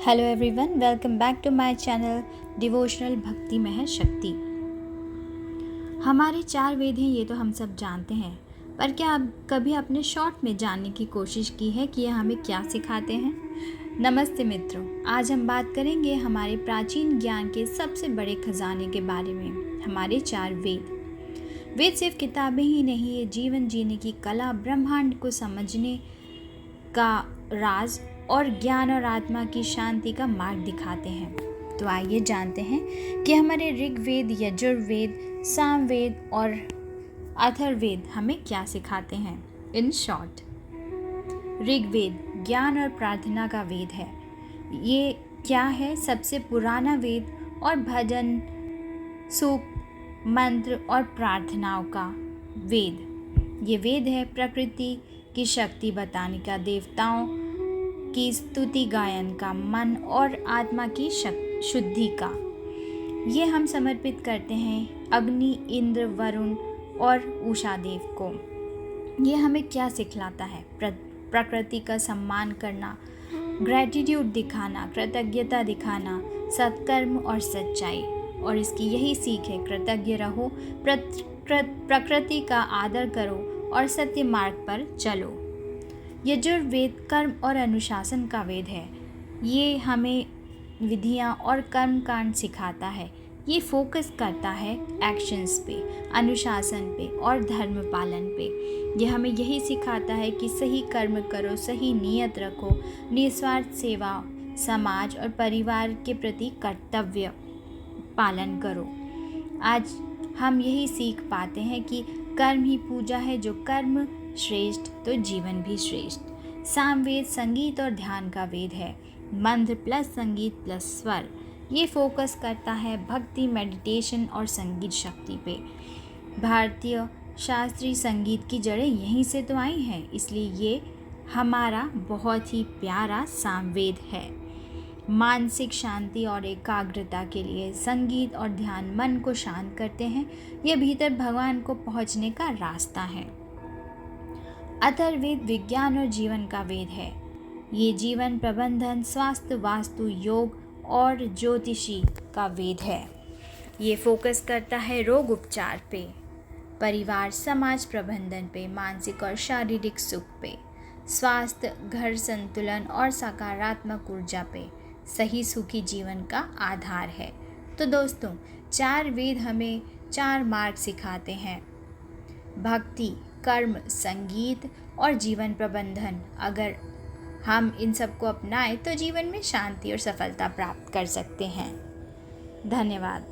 Hello everyone, welcome back to my channel devotional भक्ति महर शक्ति। हमारे 4 वेद हैं, ये तो हम सब जानते हैं, पर क्या आप कभी अपने शॉर्ट में जानने की कोशिश की है कि यह हमें क्या सिखाते हैं? नमस्ते मित्रों, आज हम बात करेंगे हमारे प्राचीन ज्ञान के सबसे बड़े खजाने के बारे में, हमारे 4 वेद। वेद सिर्फ किताबें ही नहीं, ये जीवन जीने की कला, ब्रह्मांड को समझने का राज और ज्ञान और आत्मा की शांति का मार्ग दिखाते हैं। तो आइए जानते हैं कि हमारे ऋग्वेद, यजुर्वेद, सामवेद और अथर्ववेद हमें क्या सिखाते हैं। इन शॉर्ट, ऋग्वेद ज्ञान और प्रार्थना का वेद है। ये क्या है? सबसे पुराना वेद और भजन, सूक्त, मंत्र और प्रार्थनाओं का वेद। ये वेद है प्रकृति की शक्ति बताने का, देवताओं की स्तुति गायन का, मन और आत्मा की शुद्धि का। ये हम समर्पित करते हैं अग्नि, इंद्र, वरुण और उषा देव को। ये हमें क्या सिखलाता है? प्रकृति का सम्मान करना, ग्रैटिट्यूड दिखाना, कृतज्ञता दिखाना, सत्कर्म और सच्चाई। और इसकी यही सीख है, कृतज्ञ रहो, प्रकृति का आदर करो और सत्य मार्ग पर चलो। यजुर्वेद कर्म और अनुशासन का वेद है। ये हमें विधियाँ और कर्म कांड सिखाता है। ये फोकस करता है एक्शंस पे, अनुशासन पे और धर्म पालन पे। ये हमें यही सिखाता है कि सही कर्म करो, सही नियत रखो, निस्वार्थ सेवा, समाज और परिवार के प्रति कर्तव्य पालन करो। आज हम यही सीख पाते हैं कि कर्म ही पूजा है, जो कर्म श्रेष्ठ तो जीवन भी श्रेष्ठ। सामवेद संगीत और ध्यान का वेद है। मंत्र प्लस संगीत प्लस स्वर। ये फोकस करता है भक्ति, मेडिटेशन और संगीत शक्ति पे। भारतीय शास्त्रीय संगीत की जड़ें यहीं से तो आई हैं, इसलिए ये हमारा बहुत ही प्यारा सामवेद है। मानसिक शांति और एकाग्रता के लिए संगीत और ध्यान मन को शांत करते हैं। ये भीतर भगवान को पहुंचने का रास्ता है। अथर्ववेद विज्ञान और जीवन का वेद है। ये जीवन प्रबंधन, स्वास्थ्य, वास्तु, योग और ज्योतिषी का वेद है। ये फोकस करता है रोग उपचार पे, परिवार समाज प्रबंधन पे, मानसिक और शारीरिक सुख पे, स्वास्थ्य, घर संतुलन और सकारात्मक ऊर्जा पे। सही सुखी जीवन का आधार है। तो दोस्तों, 4 वेद हमें 4 मार्ग सिखाते हैं: भक्ति, कर्म, संगीत और जीवन प्रबंधन। अगर हम इन सबको अपनाएं तो जीवन में शांति और सफलता प्राप्त कर सकते हैं। धन्यवाद।